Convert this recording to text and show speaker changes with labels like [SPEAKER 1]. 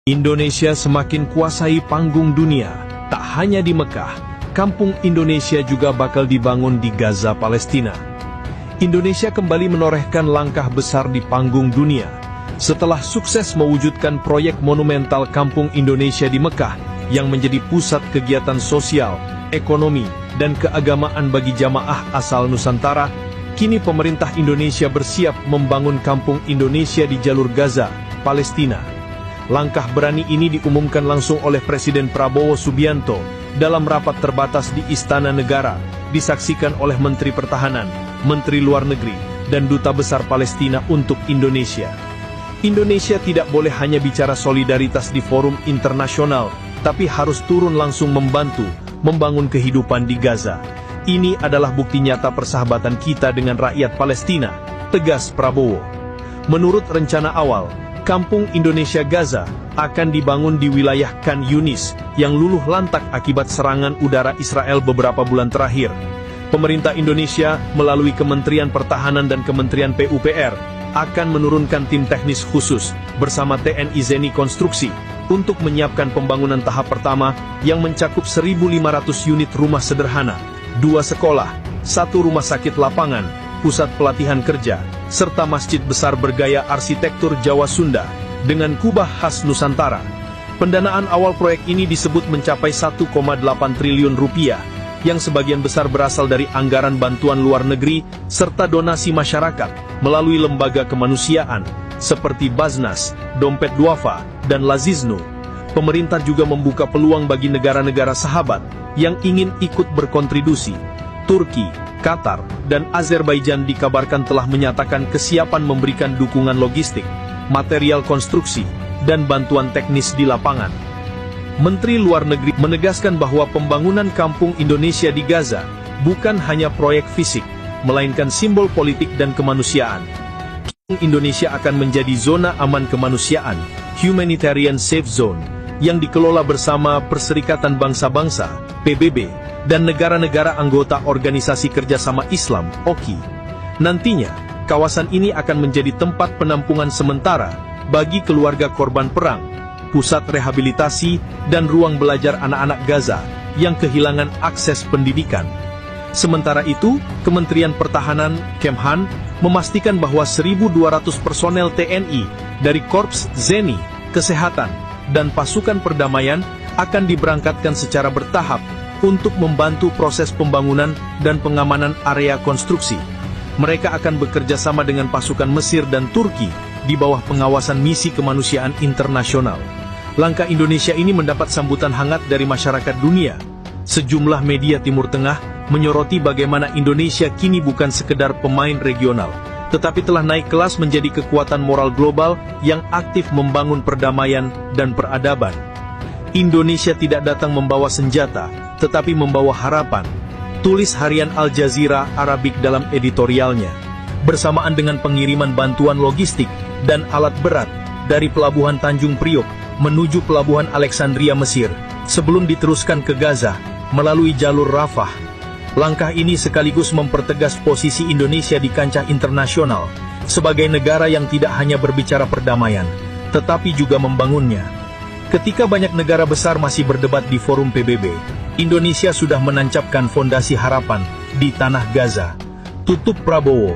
[SPEAKER 1] Indonesia semakin kuasai panggung dunia. Tak hanya di Mekah, kampung Indonesia juga bakal dibangun di Gaza, Palestina. Indonesia kembali menorehkan langkah besar di panggung dunia. Setelah sukses mewujudkan proyek monumental Kampung Indonesia di Mekah, yang menjadi pusat kegiatan sosial, ekonomi, dan keagamaan bagi jamaah asal Nusantara, kini pemerintah Indonesia bersiap membangun Kampung Indonesia di jalur Gaza, Palestina. Langkah berani ini diumumkan langsung oleh Presiden Prabowo Subianto dalam rapat terbatas di Istana Negara, disaksikan oleh Menteri Pertahanan, Menteri Luar Negeri, dan Duta Besar Palestina untuk Indonesia. Indonesia tidak boleh hanya bicara solidaritas di forum internasional, tapi harus turun langsung membantu membangun kehidupan di Gaza. Ini adalah bukti nyata persahabatan kita dengan rakyat Palestina, tegas Prabowo. Menurut rencana awal, Kampung Indonesia Gaza akan dibangun di wilayah Khan Yunis yang luluh lantak akibat serangan udara Israel beberapa bulan terakhir. Pemerintah Indonesia melalui Kementerian Pertahanan dan Kementerian PUPR akan menurunkan tim teknis khusus bersama TNI Zeni Konstruksi untuk menyiapkan pembangunan tahap pertama yang mencakup 1.500 unit rumah sederhana, 2 sekolah, 1 rumah sakit lapangan, pusat pelatihan kerja, serta masjid besar bergaya arsitektur Jawa Sunda dengan kubah khas Nusantara. Pendanaan awal proyek ini disebut mencapai 1,8 triliun rupiah, yang sebagian besar berasal dari anggaran bantuan luar negeri serta donasi masyarakat melalui lembaga kemanusiaan seperti Baznas, Dompet Duafa, dan Laziznu. Pemerintah juga membuka peluang bagi negara-negara sahabat yang ingin ikut berkontribusi. Turki, Qatar, dan Azerbaijan dikabarkan telah menyatakan kesiapan memberikan dukungan logistik, material konstruksi, dan bantuan teknis di lapangan. Menteri Luar Negeri menegaskan bahwa pembangunan Kampung Indonesia di Gaza bukan hanya proyek fisik, melainkan simbol politik dan kemanusiaan. Kampung Indonesia akan menjadi zona aman kemanusiaan, Humanitarian Safe Zone, yang dikelola bersama Perserikatan Bangsa-Bangsa, PBB, dan negara-negara anggota Organisasi Kerjasama Islam, OKI. Nantinya, kawasan ini akan menjadi tempat penampungan sementara bagi keluarga korban perang, pusat rehabilitasi, dan ruang belajar anak-anak Gaza yang kehilangan akses pendidikan. Sementara itu, Kementerian Pertahanan, Kemhan, memastikan bahwa 1.200 personel TNI dari Korps Zeni, Kesehatan, dan Pasukan Perdamaian akan diberangkatkan secara bertahap untuk membantu proses pembangunan dan pengamanan area konstruksi. Mereka akan bekerja sama dengan pasukan Mesir dan Turki di bawah pengawasan misi kemanusiaan internasional. Langkah Indonesia ini mendapat sambutan hangat dari masyarakat dunia. Sejumlah media Timur Tengah menyoroti bagaimana Indonesia kini bukan sekedar pemain regional, tetapi telah naik kelas menjadi kekuatan moral global yang aktif membangun perdamaian dan peradaban. Indonesia tidak datang membawa senjata, tetapi membawa harapan, tulis harian Al Jazeera Arabic dalam editorialnya. Bersamaan dengan pengiriman bantuan logistik dan alat berat dari Pelabuhan Tanjung Priok menuju Pelabuhan Alexandria Mesir, sebelum diteruskan ke Gaza melalui jalur Rafah. Langkah ini sekaligus mempertegas posisi Indonesia di kancah internasional sebagai negara yang tidak hanya berbicara perdamaian, tetapi juga membangunnya. Ketika banyak negara besar masih berdebat di forum PBB, Indonesia sudah menancapkan fondasi harapan di tanah Gaza. Tutup Prabowo.